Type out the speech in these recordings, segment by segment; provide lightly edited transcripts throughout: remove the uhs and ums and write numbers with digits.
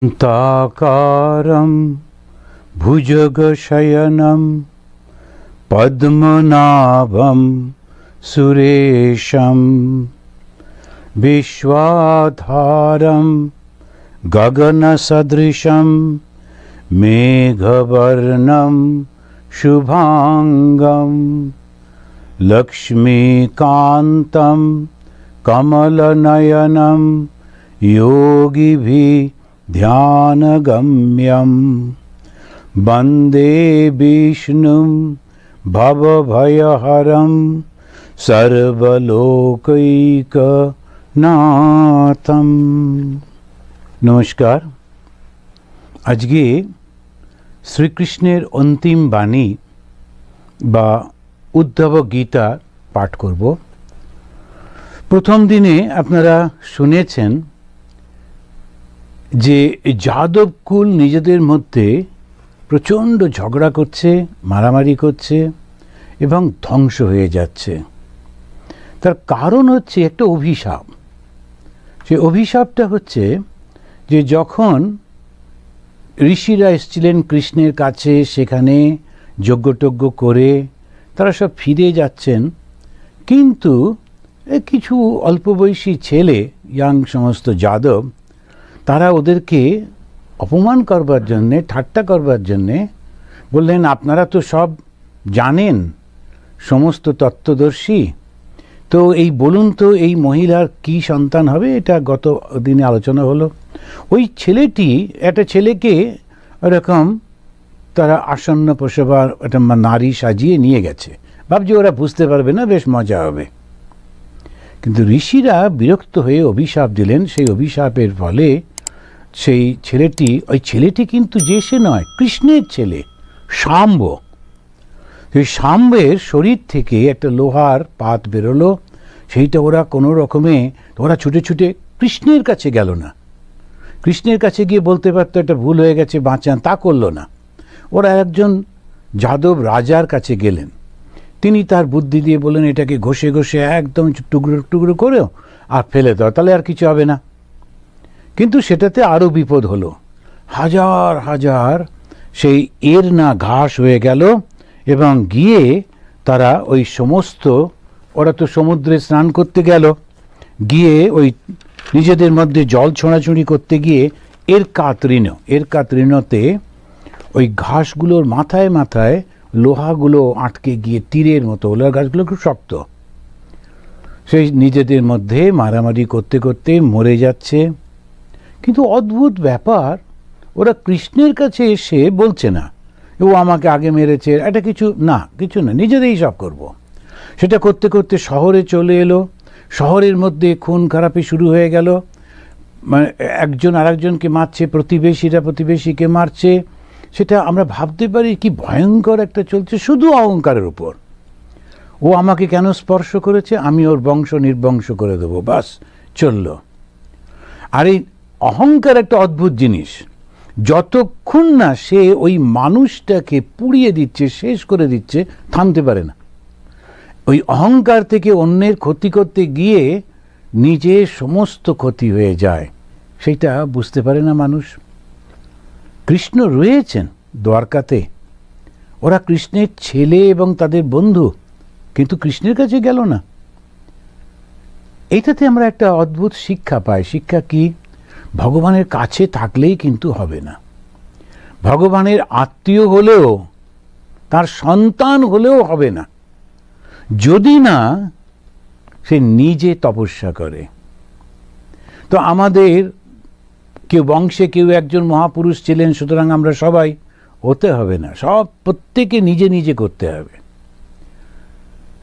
ताकारं भुजगशयनं पद्मनाभं सुरेशं विश्वाधारं गगनसदृशं मेघवर्णं शुभांगं लक्ष्मीकान्तं कमलनयनं योगिभिः ध्यानगम्यं वन्दे विष्णुं भवभयहरं सर्वलोकैकनाथं। नमस्कार। আজকে শ্রীকৃষ্ণের অন্তিম বাণী বা উদ্ধব গীতা পাঠ করব। প্রথম দিনে আপনারা শুনেছেন যে যাদবকুল নিজেদের মধ্যে প্রচণ্ড ঝগড়া করছে, মারামারি করছে এবং ধ্বংস হয়ে যাচ্ছে। তার কারণ হচ্ছে একটা অভিশাপ। সেই অভিশাপটা হচ্ছে যে যখন ঋষিরা এসেছিলেন কৃষ্ণের কাছে, সেখানে যজ্ঞটজ্ঞ করে তারা সব ফিরে যাচ্ছেন, কিন্তু কিছু অল্প বয়সী ছেলে, ইয়াং সমস্ত যাদব, তারা ওদেরকে অপমান করবার জন্যে, ঠাট্টা করবার জন্যে বললেন, আপনারা তো সব জানেন, সমস্ত তত্ত্বদর্শী, তো এই বলুন তো এই মহিলার কি সন্তান হবে? এটা গত দিনে আলোচনা হলো। ওই ছেলেটি একটা ছেলেকে এরকম তারা আসন্ন প্রসবার একটা নারী সাজিয়ে নিয়ে গেছে, ভাবছি ওরা বুঝতে পারবে না, বেশ মজা হবে। কিন্তু ঋষিরা বিরক্ত হয়ে অভিশাপ দিলেন। সেই অভিশাপের ফলে সেই ছেলেটি, ওই ছেলেটি কিন্তু যে সে নয়, কৃষ্ণের ছেলে শাম্ব। সেই শাম্বের শরীর থেকে একটা লোহার পাত বেরোলো। সেইটা ওরা কোনো রকমে, ওরা ছুটে ছুটে কৃষ্ণের কাছে গেল না। কৃষ্ণের কাছে গিয়ে বলতে পারতো এটা ভুল হয়ে গেছে, বাঁচান, তা করলো না। ওরা একজন যাদব রাজার কাছে গেলেন। তিনি তার বুদ্ধি দিয়ে বললেন, এটাকে ঘষে ঘষে একদম টুকরো টুকরো করেও আর ফেলে দাও, তাহলে আর কিছু হবে না। কিন্তু সেটাতে আরও বিপদ হলো। হাজার হাজার সেই এর না ঘাস হয়ে গেল এবং গিয়ে তারা ওই সমস্ত, ওরা তো সমুদ্রে স্নান করতে গেল, গিয়ে ওই নিজেদের মধ্যে জল ছোঁড়াছুঁড়ি করতে গিয়ে এরকাতৃণতে ওই ঘাসগুলোর মাথায় মাথায় লোহাগুলো আটকে গিয়ে তীরের মতো, লোহার ঘাসগুলো খুব শক্ত, সেই নিজেদের মধ্যে মারামারি করতে করতে মরে যাচ্ছে। কিন্তু অদ্ভুত ব্যাপার, ওরা কৃষ্ণের কাছে এসে বলছে না ও আমাকে আগে মেরেছে, এটা কিছু না, নিজেদেরই সব করব। সেটা করতে করতে শহরে চলে এলো। শহরের মধ্যে খুন খারাপি শুরু হয়ে গেল। মানে একজন আরেকজনকে মারছে, প্রতিবেশীরা প্রতিবেশীকে মারছে। সেটা আমরা ভাবতে পারি কি ভয়ঙ্কর একটা চলছে, শুধু অহংকারের উপর। ও আমাকে কেন স্পর্শ করেছে, আমি ওর বংশ নির্বংশ করে দেবো, বাস চলল। আর এই অহংকার একটা অদ্ভুত জিনিস, যতক্ষণ না সে ওই মানুষটাকে পুড়িয়ে দিচ্ছে, শেষ করে দিচ্ছে, থামতে পারে না। ওই অহংকার থেকে অন্যের ক্ষতি করতে গিয়ে নিজের সমস্ত ক্ষতি হয়ে যায়, সেটা বুঝতে পারে না মানুষ। কৃষ্ণ রয়েছেন দ্বারকাতে, ওরা কৃষ্ণের ছেলে এবং তাদের বন্ধু, কিন্তু কৃষ্ণের কাছে গেল না। এইটাতে আমরা একটা অদ্ভুত শিক্ষা পাই। শিক্ষা কি? ভগবানের কাছে থাকলেই কিন্তু হবে না। ভগবানের আত্মীয় হলেও, তার সন্তান হলেও হবে না যদি না সে নিজে তপস্যা করে। তো আমাদের কেউ বংশে কেউ একজন মহাপুরুষ ছিলেন, সুতরাং আমরা সবাই হতে হবে না, সব প্রত্যেকে নিজে নিজে করতে হবে।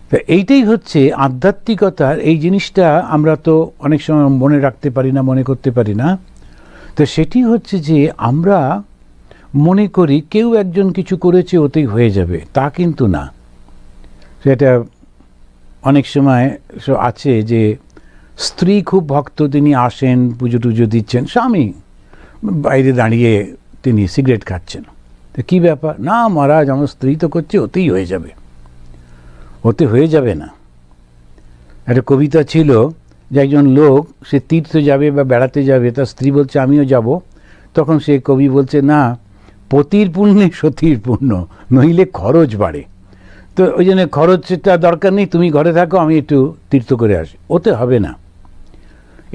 তো এইটাই হচ্ছে আধ্যাত্মিকতার এই জিনিসটা। আমরা তো অনেক সময় মনে রাখতে পারি না, মনে করতে পারি না। তো সেটি হচ্ছে যে আমরা মনে করি কেউ একজন কিছু করেছে, ওতেই হয়ে যাবে, তা কিন্তু না। সেটা অনেক সময় আছে যে স্ত্রী খুব ভক্ত, তিনি আসেন, পুজো টুজো দিচ্ছেন, স্বামী বাইরে দাঁড়িয়ে তিনি সিগারেট খাচ্ছেন। তো কী ব্যাপার? না মহারাজ, আমার স্ত্রী তো করছে, ওতেই হয়ে যাবে। ওতে হয়ে যাবে না। একটা কবিতা ছিল যে একজন লোক, সে তীর্থ যাবে বা বেড়াতে যাবে, তার স্ত্রী বলছে আমিও যাব। তখন সে কবি বলছে, না, পতির পুণ্যে সতীর পুণ্য, নইলে খরচ বাড়ে। তো ওই জন্য খরচটা দরকার নেই, তুমি ঘরে থাকো, আমি একটু তীর্থ করে আসি, ওতে হবে না।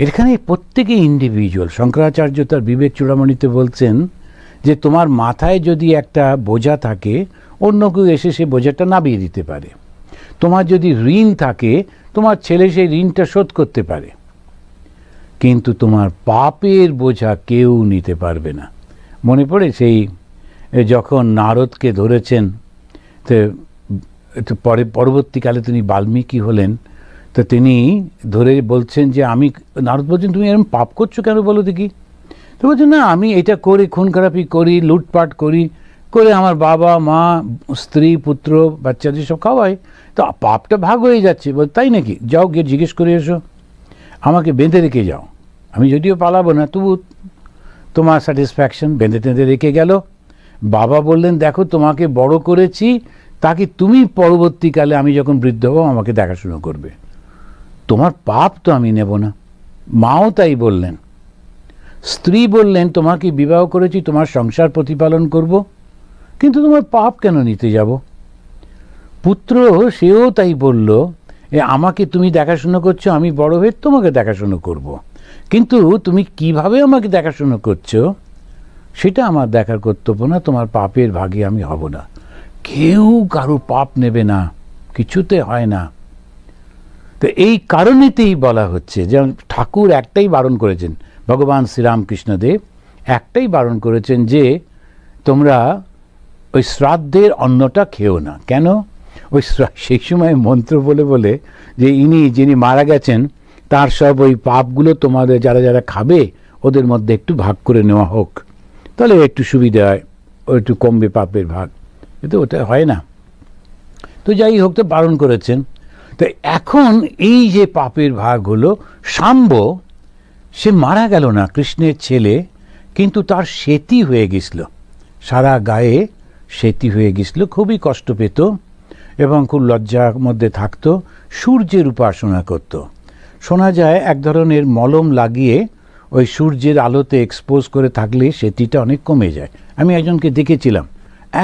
এখানে প্রত্যেকে ইন্ডিভিজুয়াল। শঙ্করাচার্য তার বিবেক চূড়ামণিতে বলছেন যে তোমার মাথায় যদি একটা বোঝা থাকে, অন্য কেউ এসে সে বোঝাটা নামিয়ে দিতে পারে। তোমার যদি ঋণ থাকে, তোমার ছেলে সেই ঋণটা শোধ করতে পারে, কিন্তু তোমার পাপের বোঝা কেউ নিতে পারবে না। মনে পড়ে সেই যখন নারদকে ধরেছেন, তো পরবর্তীকালে তিনি বাল্মীকি হলেন, তো তিনি ধরে বলছেন যে আমি, নারদ বলছেন তুমি এরকম পাপ করছো কেন বলো দেখি? তো বলছেন, না, আমি এটা করি, খুন খারাপি করি, লুটপাট করি, করে আমার বাবা মা স্ত্রী পুত্র বাচ্চাদের সব খাওয়াই, তো পাপটা ভাগ হয়ে যাচ্ছে। বল, তাই নাকি? যাও গিয়ে জিজ্ঞেস করে এসো, আমাকে বেঁধে রেখে যাও, আমি যদিও পালাবো না, তবু তোমার স্যাটিসফ্যাকশন। বেঁধে টেঁধে রেখে গেল। বাবা বললেন, দেখো তোমাকে বড় করেছি, তাকে তুমি পরবর্তীকালে আমি যখন বৃদ্ধ হব আমাকে দেখাশুনো করবে, তোমার পাপ তো আমি নেব না। মাও তাই বললেন। স্ত্রী বললেন, তোমাকে বিবাহ করেছি তোমার সংসার প্রতিপালন করব, কিন্তু তোমার পাপ কেন নিতে যাব? পুত্র সেও তাই বলল, আমাকে তুমি দেখাশুনো করছো, আমি বড় হয়ে তোমাকে দেখাশুনো করব, কিন্তু তুমি কিভাবে আমাকে দেখাশুনো করছো সেটা আমার দেখার কর্তব্য না, তোমার পাপের ভাগে আমি হব না। কেউ কারো পাপ নেবে না, কিছুতে হয় না। তো এই কারণেতেই বলা হচ্ছে, যেমন ঠাকুর একটাই বারণ করেছেন, ভগবান শ্রীরামকৃষ্ণদেব একটাই বারণ করেছেন যে তোমরা ওই শ্রাদ্ধের অন্নটা খেও না। কেন? ওই সেই সময় মন্ত্র বলে বলে যে যিনি মারা গেছেন তার সব ওই পাপগুলো তোমাদের যারা যারা খাবে ওদের মধ্যে একটু ভাগ করে নেওয়া হোক, তাহলে একটু সুবিধা হয়, ও একটু কমবে পাপের ভাগ। কিন্তু ওটা হয় না। তো যাই হোক, তো বারণ করেছেন। তো এখন এই যে পাপের ভাগ হলো, শাম্ব সে মারা গেল না, কৃষ্ণের ছেলে, কিন্তু তার সেতি হয়ে গেছিল, সারা গায়ে সেতি হয়ে গেছিল, খুবই কষ্ট পেত এবং খুব লজ্জার মধ্যে থাকতো। সূর্যের উপাসনা করত। শোনা যায় এক ধরনের মলম লাগিয়ে ওই সূর্যের আলোতে এক্সপোজ করে থাকলে সেতিটা অনেক কমে যায়। আমি একজনকে দেখেছিলাম,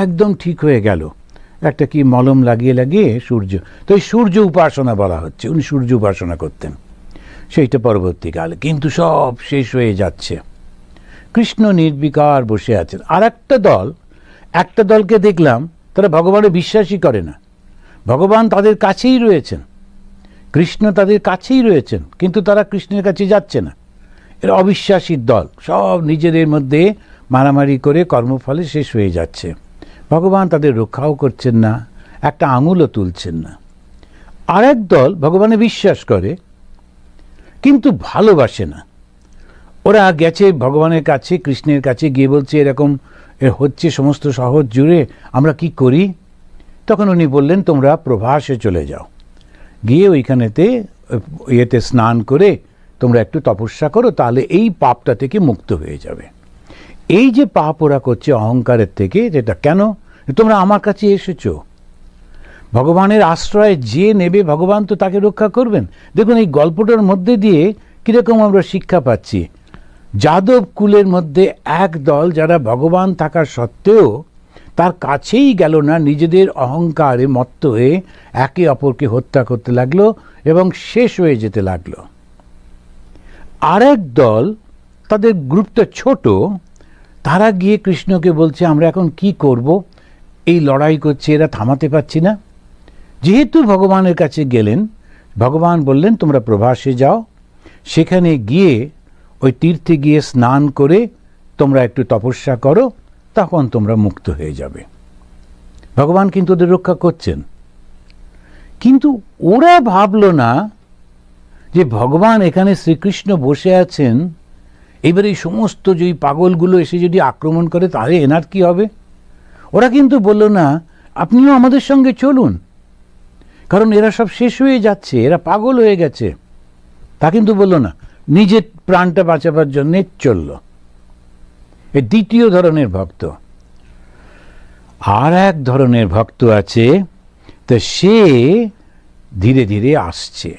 একদম ঠিক হয়ে গেল, একটা কি মলম লাগিয়ে লাগিয়ে সূর্য। তো এই সূর্য উপাসনা বলা হচ্ছে, উনি সূর্য উপাসনা করতেন সেইটা পরবর্তীকালে। কিন্তু সব শেষ হয়ে যাচ্ছে, কৃষ্ণ নির্বিকার বসে আছেন। আর একটা দলকে দেখলাম, তারা ভগবানের বিশ্বাসই করে না, ভগবান তাদের কাছেই রয়েছেন, কৃষ্ণ তাদের কাছেই রয়েছেন, কিন্তু তারা কৃষ্ণের কাছে যাচ্ছে না। এরা অবিশ্বাসীর দল, সব নিজেদের মধ্যে মারামারি করে কর্মফলে শেষ হয়ে যাচ্ছে। ভগবান তাদের রক্ষাও করছেন না, একটা আঙুলও তুলছেন না। আর এক দল ভগবানে বিশ্বাস করে কিন্তু ভালোবাসে না। ওরা গেছে ভগবানের কাছে, কৃষ্ণের কাছে গিয়ে বলছে এরকম হচ্ছে সমস্ত শহর জুড়ে, আমরা কি করি? তখন উনি বললেন, তোমরা প্রভাসে চলে যাও, গিয়ে ওইখানেতে স্নান করে তোমরা একটু তপস্যা করো, তাহলে এই পাপটা থেকে মুক্ত হয়ে যাবে। এই যে পাপ ওরা করছে অহংকারের থেকে, যেটা কেন? তোমরা আমার কাছে এসেছো, ভগবানের আশ্রয় যে নেবে ভগবান তো তাকে রক্ষা করবেন। দেখুন এই গল্পটার মধ্যে দিয়ে কীরকম আমরা শিক্ষা পাচ্ছি। যাদব কুলের মধ্যে এক দল যারা ভগবান থাকা সত্ত্বেও তার কাছেই গেল না, নিজেদের অহংকারে মত্ত হয়ে একে অপরকে হত্যা করতে লাগলো এবং শেষ হয়ে যেতে লাগলো। আর এক দল, তাদের গ্রুপটা ছোট, তারা গিয়ে কৃষ্ণকে বলছে আমরা এখন কি করব, এই লড়াই করছে, এরা থামাতে পারছি না। যেহেতু ভগবানের কাছে গেলেন, ভগবান বললেন তোমরা প্রভাসে যাও, সেখানে গিয়ে ওই তীর্থে গিয়ে স্নান করে তোমরা একটু তপস্যা করো, তখন তোমরা মুক্ত হয়ে যাবে। ভগবান কিন্তু ওদের রক্ষা করছেন। কিন্তু ওরা ভাবল না যে ভগবান এখানে শ্রীকৃষ্ণ বসে আছেন, এবার এই সমস্ত যে পাগলগুলো এসে যদি আক্রমণ করে তাহলে এনার কি হবে। ওরা কিন্তু বলল না আপনিও আমাদের সঙ্গে চলুন, কারণ এরা সব শেষ হয়ে যাচ্ছে, এরা পাগল হয়ে গেছে। তা কিন্তু বলল না, নিজের প্রাণটা বাঁচাবার জন্যে চলল। এই দ্বিতীয় ধরনের ভক্ত। আর এক ধরনের ভক্ত আছে, তো সে ধীরে ধীরে আসছে।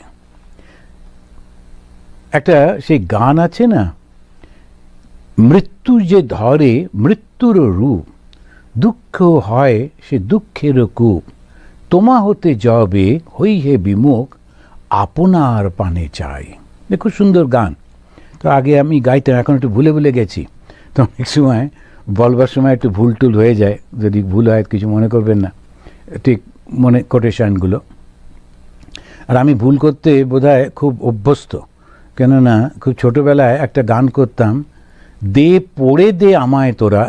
একটা সেই গান আছে না, মৃত্যু যে ধরে মৃত্যুর রূপ, দুঃখ হয় সে দুঃখের কূপ, তোমা হতে যবে হই হে বিমুখ, আপনার পানে চাই। খুব সুন্দর গান। তো আগে আমি গাইতাম, এখন একটু ভুলে ভুলে গেছি, তো অনেক সময় বলবার সময় একটু ভুল টুল হয়ে যায়, যদি ভুল হয় কিছু মনে করবেন না, ঠিক মনে কোটেশনগুলো। আর আমি ভুল করতে বোধহয় খুব অভ্যস্ত, কেননা খুব ছোটোবেলায় একটা গান করতাম, দে পড়ে দে আমায় তোরা,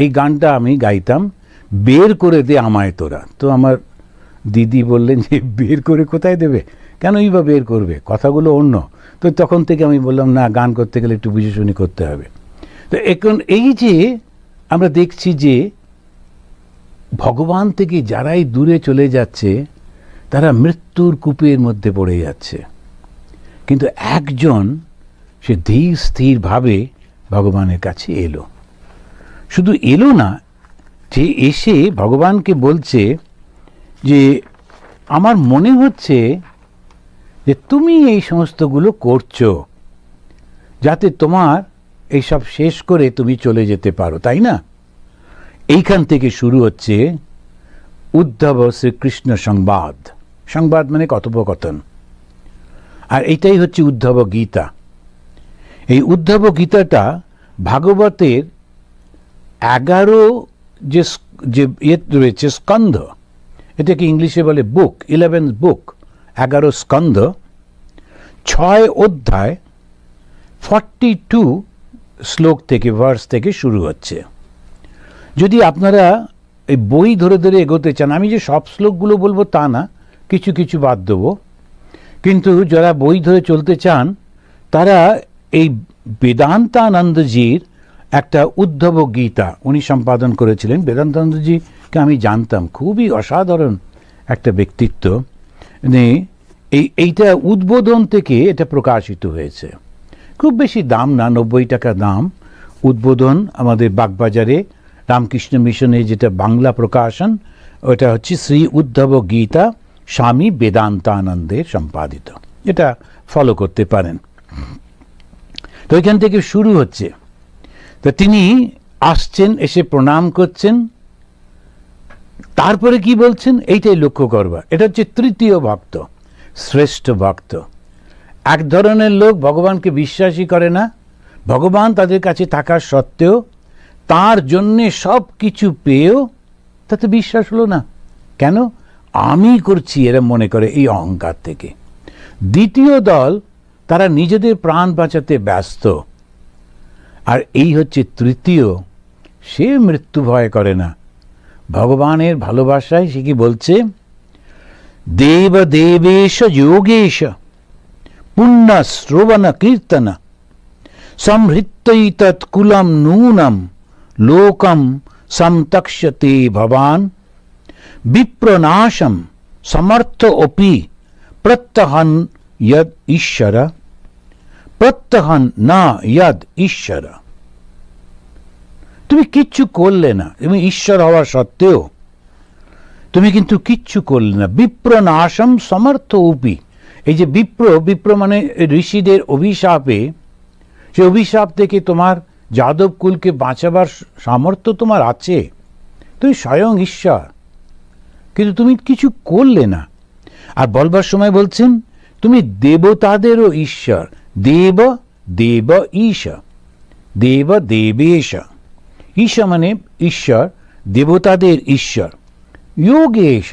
এই গানটা আমি গাইতাম, বের করে দে আমায় তোরা। তো আমার দিদি বললেন যে বের করে কোথায় দেবে, কেনই বা বের করবে, কথাগুলো অন্য। তো তখন থেকে আমি বললাম না, গান করতে গেলে একটু বুঝে শুনে করতে হবে। তো এখন এই যে আমরা দেখছি যে ভগবান থেকে যারাই দূরে চলে যাচ্ছে তারা মৃত্যুর কূপের মধ্যে পড়ে যাচ্ছে, কিন্তু একজন সে ধীর স্থিরভাবে ভগবানের কাছে এলো। শুধু এলো না, যে এসে ভগবানকে বলছে যে আমার মনে হচ্ছে যে তুমি এই সমস্তগুলো করছো যাতে তোমার এইসব শেষ করে তুমি চলে যেতে পারো, তাই না? এইখান থেকে শুরু হচ্ছে উদ্ধব শ্রীকৃষ্ণ সংবাদ। সংবাদ মানে কথোপকথন, আর এইটাই হচ্ছে উদ্ধব গীতা। এই উদ্ধব গীতাটা ভাগবতের 11 যে রয়েছে স্কন্ধ, এটাকে ইংলিশে বলে বুক, 11 বুক, 11 স্কন্ধ, 6 অধ্যায়, 42 শ্লোক থেকে, ভার্স থেকে শুরু হচ্ছে। যদি আপনারা এই বই ধরে ধরে এগোতে চান, আমি যে সব শ্লোকগুলো বলবো তা না, কিছু কিছু বাদ দেবো, কিন্তু যারা বই ধরে চলতে চান তারা এই বেদান্তানন্দজির একটা উদ্ধব গীতা উনি সম্পাদন করেছিলেন। বেদান্তানন্দজিকে আমি জানতাম, খুবই অসাধারণ একটা ব্যক্তিত্ব। এইটা উদ্বোধন থেকে এটা প্রকাশিত হয়েছে, খুব বেশি দাম না, 90 টাকা দাম। উদ্বোধন আমাদের বাগবাজারে রামকৃষ্ণ মিশনে যেটা বাংলা প্রকাশন, ওটা হচ্ছে শ্রী উদ্ধব গীতা স্বামী বেদান্তানন্দের সম্পাদিত, এটা ফলো করতে পারেন। তো এখান থেকে শুরু হচ্ছে। তো তিনি আসছেন, এসে প্রণাম করছেন, তারপরে কি বলছেন এইটাই লক্ষ্য করবা। এটা হচ্ছে তৃতীয় ভক্ত, শ্রেষ্ঠ ভক্ত। এক ধরনের লোক ভগবানকে বিশ্বাসই করে না, ভগবান তাদের কাছে থাকার সত্ত্বেও তার জন্যে সব কিছু পেয়েও তাতে বিশ্বাস হলো না। কেন? আমি করছি এরা মনে করে, এই অহংকার থেকে। দ্বিতীয় দল, তারা নিজেদের প্রাণ বাঁচাতে ব্যস্ত। আর এই হচ্ছে তৃতীয়, সে মৃত্যু ভয় করে না, ভগবানের ভালোবাসায় সে কি বলছে, দেব দেবেশ যোগেশ পুণ্য শ্রবণ কীর্তন সমহৃত্যৈতৎকুলম নূনম লোকম সমতক্ষ্যতে ভবান বিপ্রনাশম সমর্থ অপি প্রত্যহন যদ ঈশ্বর প্রত্যহন না যদ ঈশ্বর। তুমি কিচ্ছু করলে না, তুমি ঈশ্বর হওয়া সত্ত্বেও তুমি কিন্তু কিচ্ছু করলে না। বিপ্রনাশম সমর্থ অপি, এই যে বিপ্র মানে ঋষিদের অভিশাপে, সে অভিশাপ থেকে তোমার যাদব কুলকে বাঁচাবার সামর্থ্য তোমার আছে, তুমি স্বয়ং ঈশ্বর, কিন্তু তুমি কিছু করলে না। আর বলবার সময় বলছেন তুমি দেবতাদেরও ঈশ্বর, দেব দেব ঈশ, দেব দেবেশ, ঈশ মানে ঈশ্বর, দেবতাদের ঈশ্বর, যোগেশ,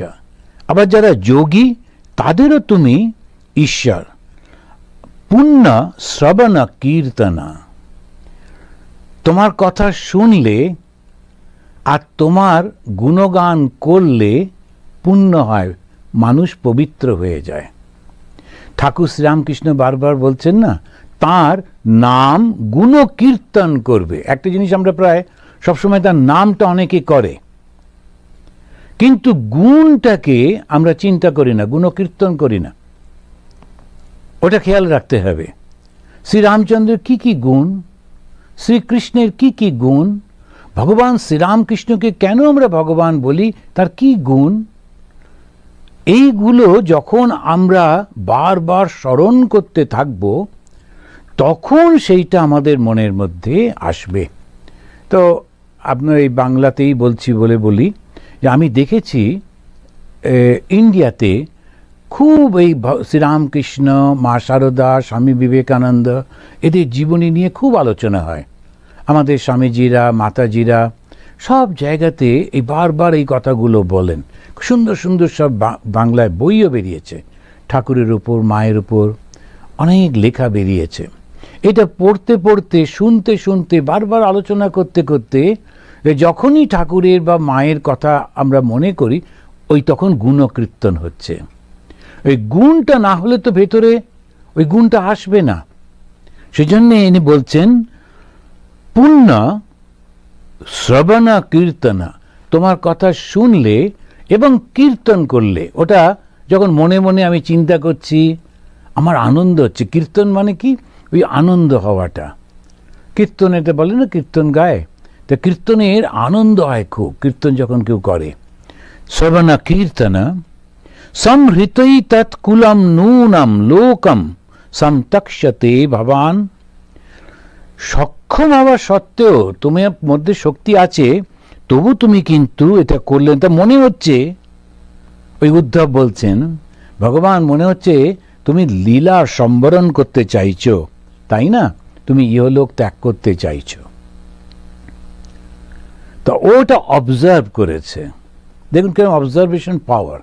আবার যারা যোগী তাদেরও তুমি ঈশ্বর, পুণ্য শ্রবণ কীর্তনা, তোমার কথা শুনলে আর তোমার গুণগান করলে পুণ্য হয়, মানুষ পবিত্র হয়ে যায়। ঠাকুর শ্রীরামকৃষ্ণ বারবার বলছেন না, তার নাম গুণ কীর্তন করবে। একটা জিনিস আমরা প্রায় সবসময় তার নামটা অনেকে করে, কিন্তু গুণটাকে আমরা চিন্তা করি না, গুণকীর্তন করি না, ওটা খেয়াল রাখতে হবে। শ্রীরামচন্দ্রের কি কি গুণ, শ্রীকৃষ্ণের কি কি গুণ, ভগবান শ্রীরামকৃষ্ণকে কেন আমরা ভগবান বলি, তার কি গুণ, এইগুলো যখন আমরা বারবার স্মরণ করতে থাকব তখন সেইটা আমাদের মনের মধ্যে আসবে। তো আপনার এই বাংলাতেই বলছি বলে বলি যে আমি দেখেছি ইন্ডিয়াতে খুব এই শ্রীরামকৃষ্ণ, মা শারদা, স্বামী বিবেকানন্দ এদের জীবনী নিয়ে খুব আলোচনা হয়। আমাদের স্বামীজিরা, মাতাজিরা সব জায়গাতে এই বারবার এই কথাগুলো বলেন। সুন্দর সুন্দর সব বাংলায় বইও বেরিয়েছে, ঠাকুরের উপর, মায়ের উপর অনেক লেখা বেরিয়েছে। এটা পড়তে পড়তে, শুনতে শুনতে, বারবার আলোচনা করতে করতে যখনই ঠাকুরের বা মায়ের কথা আমরা মনে করি, ওই তখন গুণকীর্তন হচ্ছে। ওই গুণটা না হলে তো ভেতরে ওই গুণটা আসবে না। সেজন্য ইনি বলছেন পুণ্য শ্রবণ কীর্তনা, তোমার কথা শুনলে এবং কীর্তন করলে, ওটা যখন মনে মনে আমি চিন্তা করছি, আমার আনন্দ হচ্ছে। কীর্তন মানে কি? ওই আনন্দ হওয়াটা। কীর্তন এটা বলে না, কীর্তন গায়, তা কীর্তনের আনন্দ হয় খুব, কীর্তন যখন কেউ করে। শ্রবণ কীর্তনা সমহৃতৈ তৎকুলম নূনম লোকম সমতক্ষ্যতে ভবান। সক্ষম হওয়া সত্ত্বেও তোমার মধ্যে শক্তি আছে, তবু তুমি কিন্তু এটা করলে। তা মনে হচ্ছে, ওই উদ্ধব বলছেন, ভগবান মনে হচ্ছে তুমি লীলা সম্বরণ করতে চাইছো, তাই না? তুমি ইহলোক ত্যাগ করতে চাইছো। তো ওটা অবজার্ভ করেছে। দেখুন কেন অবজারভেশন পাওয়ার।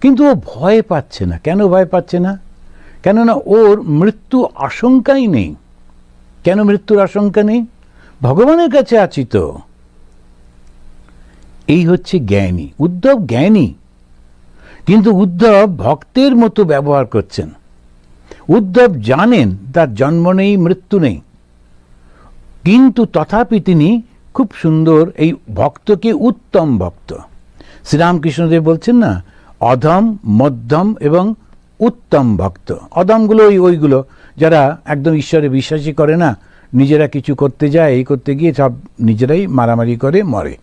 কিন্তু ও ভয় পাচ্ছে না। কেন ভয় পাচ্ছে না? কেননা ওর মৃত্যু আশঙ্কাই নেই। কেন মৃত্যুর আশঙ্কা নেই? ভগবানের কাছে আছি তো। এই হচ্ছে জ্ঞানী। উদ্ধব জ্ঞানী, কিন্তু উদ্ধব ভক্তের মতো ব্যবহার করছেন। উদ্ধব জানেন তার জন্ম নেই, মৃত্যু নেই, কিন্তু তথাপি তিনি খুব সুন্দর এই ভক্তকে উত্তম ভক্ত। শ্রীরামকৃষ্ণদেব বলছেন না, অধম, মধ্যম এবং উত্তম ভক্ত। অধমগুলো ওইগুলো যারা একদম ঈশ্বরে বিশ্বাসী করে না, নিজেরা কিছু করতে যায়, এই করতে গিয়ে সব নিজেরাই মারামারি করে মরে।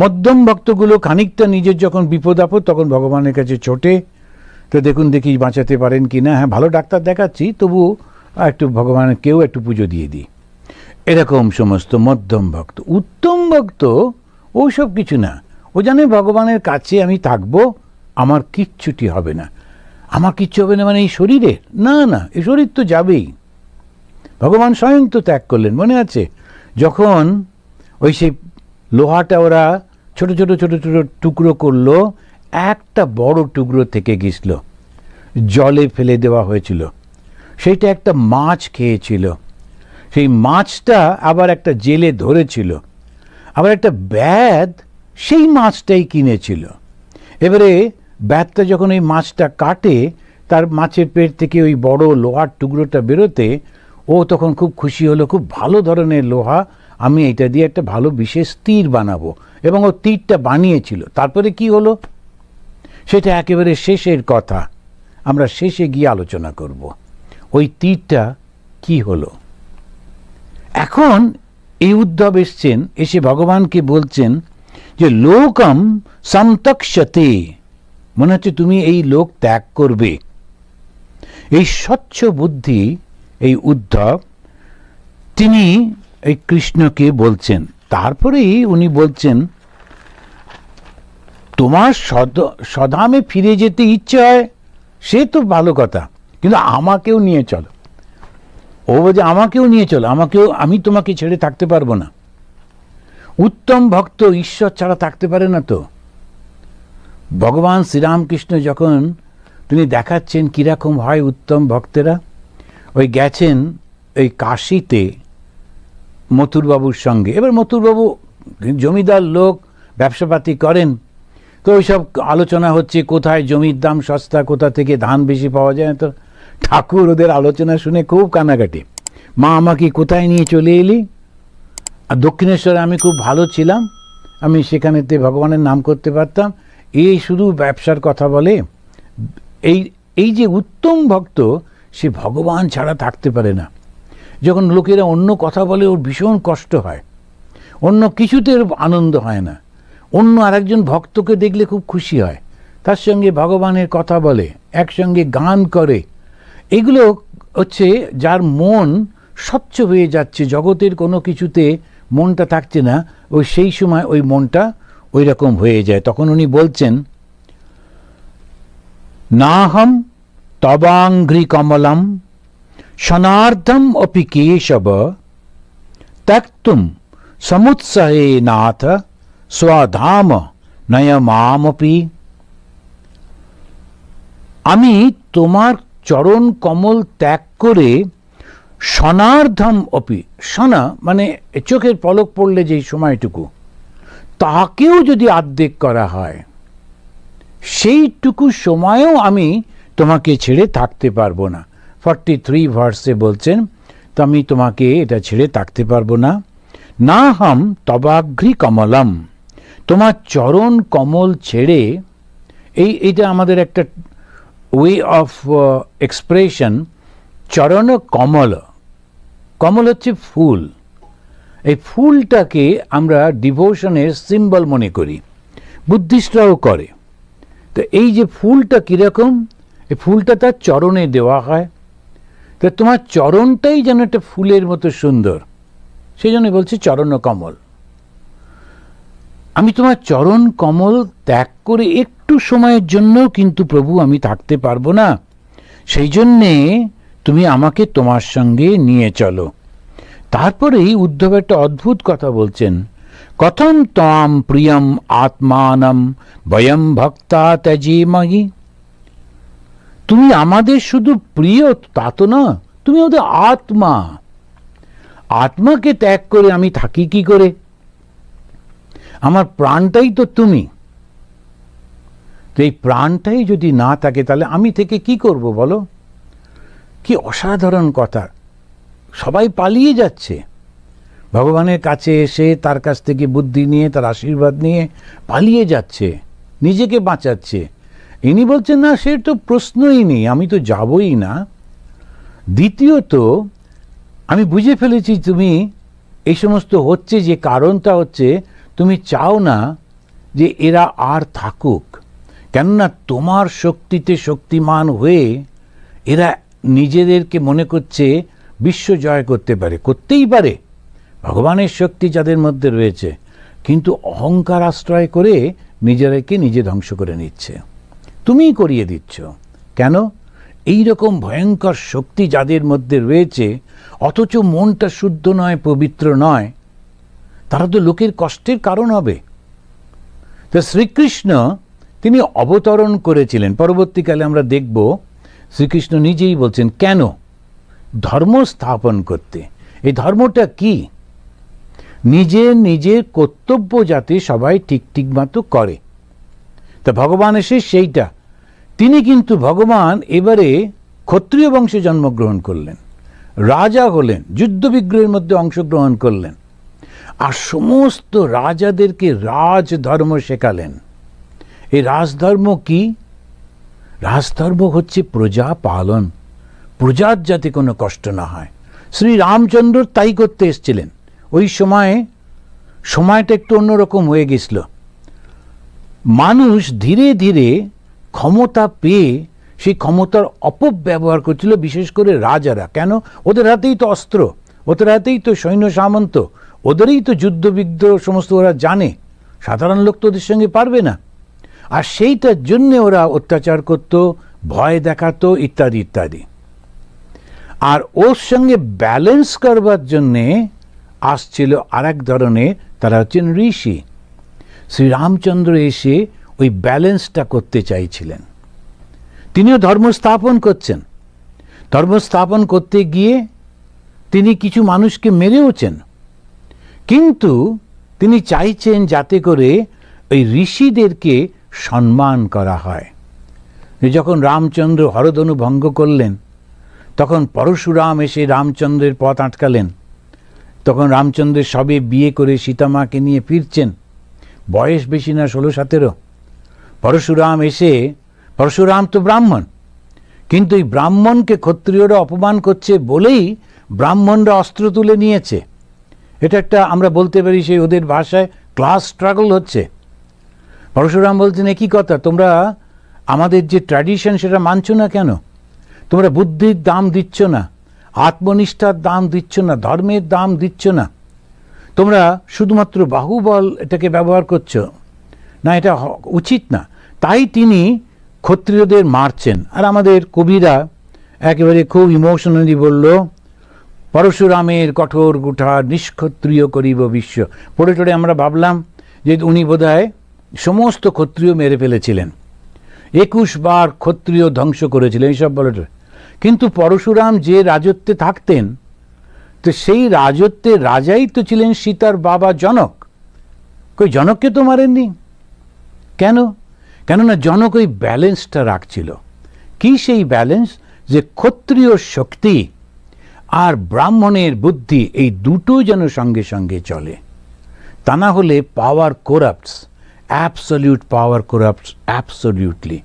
মধ্যম ভক্তগুলো খানিকটা নিজের যখন বিপদ আপদ তখন ভগবানের কাছে ছোটে, তো দেখুন দেখি বাঁচাতে পারেন কি না। হ্যাঁ, ভালো ডাক্তার দেখাচ্ছি, তবু একটু ভগবানের কেউ একটু পুজো দিয়ে দিই, এরকম সমস্ত মধ্যম ভক্ত। উত্তম ভক্ত ওইসব কিছু না। ও জানে ভগবানের কাছে আমি থাকবো, আমার কিচ্ছুটি হবে না। আমার কিচ্ছু হবে না মানে এই শরীরে? না না, এই শরীর তো যাবেই। ভগবান স্বয়ং তো ত্যাগ করলেন। মনে আছে যখন ওই সেই লোহাটা ওরা ছোট ছোট ছোট ছোট টুকরো করলো, একটা বড় টুকরো থেকে গেছিল, জলে ফেলে দেওয়া হয়েছিল। সেইটা একটা মাছ খেয়েছিল। সেই মাছটা আবার একটা জেলে ধরেছিল। আবার একটা ব্যাধ সেই মাছটাই কিনেছিল। এবারে ব্যাধটা যখন এই মাছটা কাটে, তার মাছের পেট থেকে ওই বড় লোহার টুকরোটা বেরোতে, ও তখন খুব খুশি হলো, খুব ভালো ধরনের লোহা, আমি এটা দিয়ে একটা ভালো বিশেষ তীর বানাবো। এবং ও তীরটা বানিয়েছিল। তারপরে কি হলো সেটা একেবারে শেষের কথা, আমরা শেষে গিয়ে আলোচনা করব। ওই তীরটা কি হলো। এখন এই উদ্ধব এসছেন, এসে ভগবানকে বলছেন যে লোকম সমতক্ষ্যতে, মনে হচ্ছে তুমি এই লোক ত্যাগ করবে। এই স্বচ্ছ বুদ্ধি এই উদ্ধব, তিনি এই কৃষ্ণকে বলছেন। তারপরেই উনি বলছেন, তোমার স্বধামে ফিরে যেতে ইচ্ছে হয়, সে তো ভালো কথা, কিন্তু আমাকেও নিয়ে চলো। ও বলছে আমাকেও নিয়ে চলো, আমি তোমাকে ছেড়ে থাকতে পারবো না। উত্তম ভক্ত ঈশ্বর ছাড়া থাকতে পারে না। তো ভগবান শ্রীরামকৃষ্ণ যখন তিনি দেখাচ্ছেন কিরকম হয় উত্তম ভক্তেরা, ওই গেছেন ওই কাশীতে মথুরবাবুর সঙ্গে। এবার মথুরবাবু জমিদার লোক, ব্যবসাপাতি করেন, তো ওইসব আলোচনা হচ্ছে কোথায় জমির দাম সস্তা, কোথা থেকে ধান বেশি পাওয়া যায়। তো ঠাকুর ওদের আলোচনা শুনে খুব কান্নাকাটি, মা আমাকে কোথায় নিয়ে চলে এলি। আর দক্ষিণেশ্বরে আমি খুব ভালো ছিলাম, আমি সেখানেতে ভগবানের নাম করতে পারতাম, এই শুধু ব্যবসার কথা বলে। এই যে উত্তম ভক্ত, সে ভগবান ছাড়া থাকতে পারে না। যখন লোকেরা অন্য কথা বলে ওর ভীষণ কষ্ট হয়, অন্য কিছুতে আনন্দ হয় না। অন্য আরেকজন ভক্তকে দেখলে খুব খুশি হয়, তার সঙ্গে ভগবানের কথা বলে, একসঙ্গে গান করে। এগুলো হচ্ছে যার মন স্বচ্ছ হয়ে যাচ্ছে, জগতের কোনো কিছুতে মনটা থাকছে না, ওই সেই সময় ওই মনটা ওই রকম হয়ে যায়। তখন উনি বলছেন, নাহম তবাঙ্ঘ্রি কমলম শনার্ধম অপি কেশব ত্যক্তুম সমুৎসাহে নাথ স্বধাম নয়মামপি। আমি তোমার চরণ কমল ত্যাগ করে শনার্ধম অপি, শনা মানে চোখের পলক পড়লে যেই সময়টুকু, তাকেও যদি আর্ধেক করা হয়, সেইটুকু সময়েও আমি তোমাকে ছেড়ে থাকতে পারবো না। 43 ভার্সে বলছেন, তো আমি তোমাকে এটা ছেড়ে থাকতে পারবো না। না হাম তবাঘ্রি কমলম, তোমার চরণ কমল ছেড়ে, এইটা আমাদের একটা ওয়ে অফ এক্সপ্রেশন। চরণ কমল, কমল হচ্ছে ফুল, এই ফুলটাকে আমরা ডিভোশনের সিম্বল মনে করি, বুদ্ধিস্টরাও করে। তো এই যে ফুলটা কীরকম, এই ফুলটা তার চরণে দেওয়া হয়, তো তোমার চরণটাই যেন একটা ফুলের মতো সুন্দর, সেই জন্য বলছি চরণ কমল। আমি তোমার চরণ কমল ত্যাগ করে একটু সময়ের জন্য কিন্তু প্রভু আমি থাকতে পারবো না, সেই জন্যে তুমি আমাকে তোমার সঙ্গে নিয়ে চলো। তারপরেই উদ্ধব একটা অদ্ভুত কথা বলছেন, কথম ত্বাম প্রিয়ম আত্মানম বয়ম ভক্তা ত্যাজেমহি। তুমি আমাদের শুধু প্রিয় তা তো না, তুমি ওদের আত্মা, আত্মাকে ত্যাগ করে আমি থাকি কি করে? আমার প্রাণটাই তো তুমি, তো এই প্রাণটাই যদি না থাকে তাহলে আমি থেকে কি করব বলো? কি অসাধারণ কথা। সবাই পালিয়ে যাচ্ছে ভগবানের কাছে এসে, তার কাছ থেকে বুদ্ধি নিয়ে, তার আশীর্বাদ নিয়ে পালিয়ে যাচ্ছে, নিজেকে বাঁচাচ্ছে। ইনি বলছেন না, সে তো প্রশ্নই নেই, আমি তো যাবই না। দ্বিতীয়ত আমি বুঝে ফেলেছি তুমি এই সমস্ত হচ্ছে যে কারণটা হচ্ছে তুমি চাও না যে এরা আর থাকুক, কেননা তোমার শক্তিতে শক্তিমান হয়ে এরা নিজেদেরকে মনে করছে বিশ্ব জয় করতে পারে, করতেই পারে, ভগবানের শক্তি যাদের মধ্যে রয়েছে, কিন্তু অহংকার আশ্রয় করে নিজেদেরকে নিজে ধ্বংস করে নিচ্ছে। তুমিই করিয়ে দিচ্ছ কেন? এই রকম ভয়ঙ্কর শক্তি যাদের মধ্যে রয়েছে, অথচ মনটা শুদ্ধ নয়, পবিত্র নয়, তারা তো লোকের কষ্টের কারণ হবে। তো শ্রীকৃষ্ণ তিনি অবতরণ করেছিলেন, পরবর্তীকালে আমরা দেখব শ্রীকৃষ্ণ নিজেই বলছেন কেন? ধর্ম স্থাপন করতে। এই ধর্মটা কি? নিজের নিজের কর্তব্য যাতে সবাই ঠিক মতো করে। তা ভগবান এসে সেইটা, তিনি কিন্তু ভগবান এবারে ক্ষত্রিয় বংশে জন্মগ্রহণ করলেন, রাজা হলেন, যুদ্ধ বিগ্রহের মধ্যে অংশগ্রহণ করলেন, আর সমস্ত রাজাদেরকে রাজধর্ম শেখালেন। এই রাজধর্ম কি? রাজধর্ম হচ্ছে প্রজা পালন, প্রজার যাতে কোনো কষ্ট না হয়। শ্রী রামচন্দ্র তাই করতে এসেছিলেন। ওই সময়টা একটু অন্যরকম হয়ে গেছিল। মানুষ ধীরে ধীরে ক্ষমতা পেয়ে সেই ক্ষমতার অপব্যবহার করছিল, বিশেষ করে রাজারা। কেন? ওদের হাতেই তো অস্ত্র, ওদের হাতেই তো সৈন্য সামন্ত, ওদেরই তো যুদ্ধ বিগ্রহ সমস্ত ওরা জানে, সাধারণ লোক তো ওদের সঙ্গে পারবে না। আর সেইটার জন্যে ওরা অত্যাচার করত, ভয় দেখাতো, ইত্যাদি ইত্যাদি। আর ওর সঙ্গে ব্যালেন্স করবার জন্যে আসছিল আর এক ধরনের, তারা হচ্ছেন ঋষি। শ্রীরামচন্দ্র এসে ওই ব্যালেন্সটা করতে চাইছিলেন। তিনিও ধর্ম স্থাপন করছেন। ধর্ম স্থাপন করতে গিয়ে তিনি কিছু মানুষকে মেরেওছেন, কিন্তু তিনি চাইছেন যাতে করে ওই ঋষিদেরকে সম্মান করা হয়। যখন রামচন্দ্র হরধনু ভঙ্গ করলেন, তখন পরশুরাম এসে রামচন্দ্রের পথ আটকালেন। তখন রামচন্দ্রের সবে বিয়ে করে সীতামাকে নিয়ে ফিরছেন, বয়স বেশি না, 16-17। পরশুরাম এসে, পরশুরাম তো ব্রাহ্মণ, কিন্তু এই ব্রাহ্মণকে ক্ষত্রিয়রা অপমান করছে বলেই ব্রাহ্মণরা অস্ত্র তুলে নিয়েছে। এটা একটা আমরা বলতে পারি সেই ওদের ভাষায় ক্লাস স্ট্রাগল হচ্ছে। পরশুরাম বলছেন, একই কথা, তোমরা আমাদের যে ট্র্যাডিশন সেটা মানছো না কেন? তোমরা বুদ্ধির দাম দিচ্ছ না, আত্মনিষ্ঠার দাম দিচ্ছ না, ধর্মের দাম দিচ্ছ না, তোমরা শুধুমাত্র বাহুবল এটাকে ব্যবহার করছো না, এটা উচিত না। তাই তিনি ক্ষত্রিয়দের মারছেন। আর আমাদের কবিরা একেবারে খুব ইমোশনালি বলল, পরশুরামের কঠোর কুঠার নিষ্ক্ষত্রিয় করিব বিশ্ব। পড়ে টড়ে আমরা ভাবলাম যে উনি বোধহয় সমস্ত ক্ষত্রিয় মেরে ফেলেছিলেন, 21 বার ক্ষত্রিয় ধ্বংস করেছিলেন, এইসব বলে। কিন্তু পরশুরাম যে রাজত্বে থাকতেন, তো সেই রাজত্বের রাজাই তো ছিলেন সীতার বাবা জনক। কই জনককে তো মারেননি কেন? কেননা জনক ওই ব্যালেন্সটা রাখছিল। কি সেই ব্যালেন্স? যে ক্ষত্রিয় শক্তি আর ব্রাহ্মণের বুদ্ধি এই দুটো যেন সঙ্গে সঙ্গে চলে, তা না হলে পাওয়ার করাপ্টস, অ্যাবসলিউট পাওয়ার করাপ্টস অ্যাবসলিউটলি।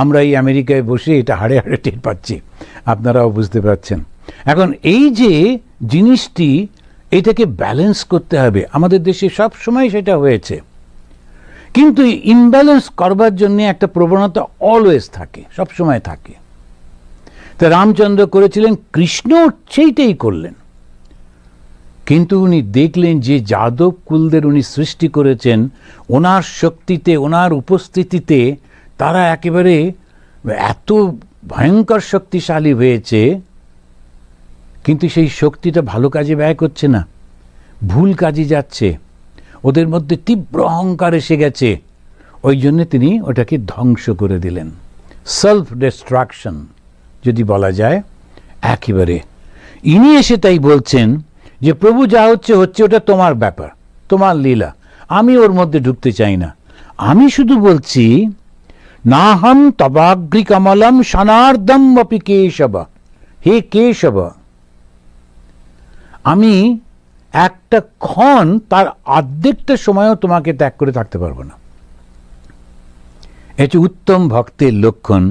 আমরা এই আমেরিকায় বসে এটা হাড়ে হাড়ে টের পাচ্ছি, আপনারাও বুঝতে পারছেন। এখন এই যে জিনিসটি, এটাকে ব্যালেন্স করতে হবে। আমাদের দেশে সব সময় সেটা হয়েছে, কিন্তু ইমব্যালেন্স করবার জন্য একটা প্রবণতা অলওয়েজ থাকে, সব সময় থাকে। তা রামচন্দ্র করেছিলেন, কৃষ্ণ সেইটাই করলেন। কিন্তু উনি দেখলেন যে যাদব কুলদের উনি সৃষ্টি করেছেন, ওনার শক্তিতে, ওনার উপস্থিতিতে তারা একেবারে এত ভয়ঙ্কর শক্তিশালী হয়েছে, কিন্তু সেই শক্তিটা ভালো কাজে ব্যয় করছে না, ভুল কাজে যাচ্ছে, ওদের মধ্যে তীব্র অহংকার এসে গেছে। ওই জন্য তিনি ওটাকে ধ্বংস করে দিলেন। সেলফ ডিস্ট্রাকশন যদি বলা যায় একেবারে। ইনি এসে তাই বলছেন যে প্রভু যা হচ্ছে হচ্ছে, ওটা তোমার ব্যাপার, তোমার লীলা, আমি ওর মধ্যে ঢুকতে চাই না। আমি শুধু বলছি, নাহম তবাগ্রি কমলম সনার্দম অপি কেশব, হে কেশব, আমি একটা ক্ষণ তার অর্ধেকটা সময়ও তোমাকে ত্যাগ করে থাকতে পারবো না। এটি উত্তম ভক্তের লক্ষণ।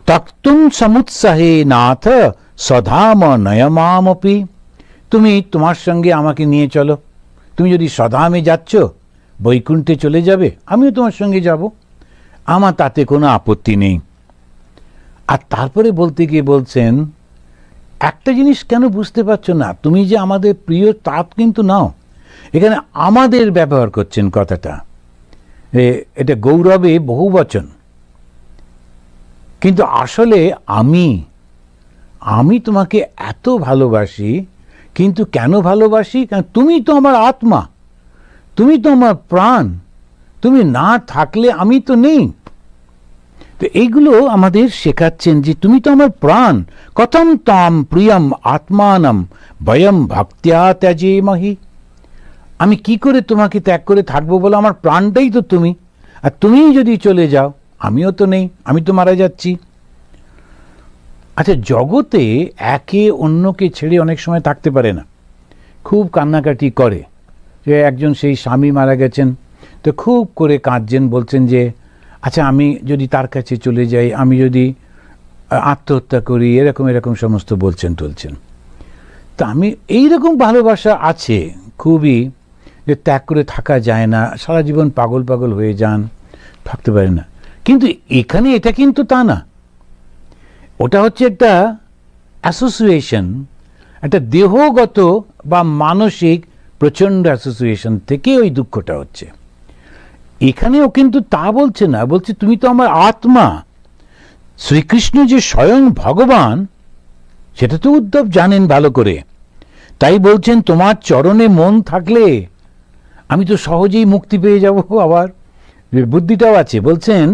তক্তুম সমুৎসাহে নাথ সধাম নয়মামপি, তুমি তোমার সঙ্গে আমাকে নিয়ে চলো। তুমি যদি সধামে যাচ্ছ, বৈকুণ্ঠে চলে যাবে, আমিও তোমার সঙ্গে যাব, আমার তাতে কোনো আপত্তি নেই। আর তারপরে বলতে গিয়ে বলছেন, একটা জিনিস কেন বুঝতে পারছো না, তুমি যে আমাদের প্রিয় তা কিন্তু নাও। এখানে আমাদের ব্যবহার করছেন কথাটা, এটা গৌরবে বহু বচন, কিন্তু আসলে আমি তোমাকে এত ভালোবাসি। কিন্তু কেন ভালোবাসি? কারণ তুমি তো আমার আত্মা, তুমি তো আমার প্রাণ, তুমি না থাকলে আমি তো নেই। তো এইগুলো আমাদের শেখাচ্ছেন যে তুমি তো আমার প্রাণ। কথম তাম প্রিয়ম আত্মানম বয়ম ভক্ত্যা ত্যাজেমহি, আমি কি করে তোমাকে ত্যাগ করে থাকবো বলো? আমার প্রাণটাই তো তুমি, আর তুমিই যদি চলে যাও, আমিও তো নেই, আমি তো মারা যাচ্ছি। আচ্ছা, জগতে একে অন্যকে ছেড়ে অনেক সময় থাকতে পারে না, খুব কান্নাকাটি করে। যে একজন সেই স্বামী মারা গেছেন, তো খুব করে কাঁদছেন, বলছেন যে আচ্ছা আমি যদি তার কাছে চলে যাই, আমি যদি আত্মহত্যা করি, এরকম এরকম সমস্ত বলছেন টলছেন। তা আমি এইরকম ভালোবাসা আছে খুবই, যে ত্যাগ করে থাকা যায় না, সারা জীবন পাগল পাগল হয়ে যান, থাকতে পারে না। কিন্তু এখানে এটা কিন্তু তা না, ওটা হচ্ছে একটা অ্যাসোসিয়েশন, একটা দেহগত বা মানসিক প্রচণ্ড অ্যাসোসিয়েশন থেকে ওই দুঃখটা হচ্ছে। এখানেও কিন্তু তা বলছে না, বলছে তুমি তো আমার আত্মা। শ্রীকৃষ্ণ যে স্বয়ং ভগবান, সেটা তো উদ্ধব জানেন ভালো করে, তাই বলছেন তোমার চরণে মন থাকলে আমি তো সহজেই মুক্তি পেয়ে যাব। আবার বুদ্ধিটাও আছে, বলছেন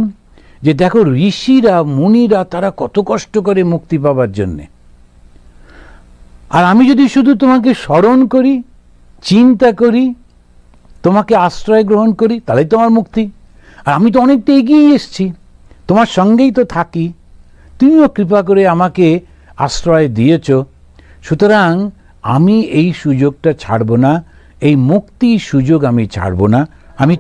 যে দেখো ঋষিরা মুনিরা তারা কত কষ্ট করে মুক্তি পাবার জন্যে, আর আমি যদি শুধু তোমাকে স্মরণ করি, চিন্তা করি, তোমাকে আশ্রয় গ্রহণ করি, তাহলেই তোমার মুক্তি। আর আমি তো অনেকটা এগিয়ে এসেছি, তোমার সঙ্গেই তো থাকি, তুমিও কৃপা করে আমাকে আশ্রয় দিয়েছ। সুতরাং আমি এই সুযোগটা ছাড়ব না, এই মুক্তির সুযোগ আমি ছাড়ব না। আমি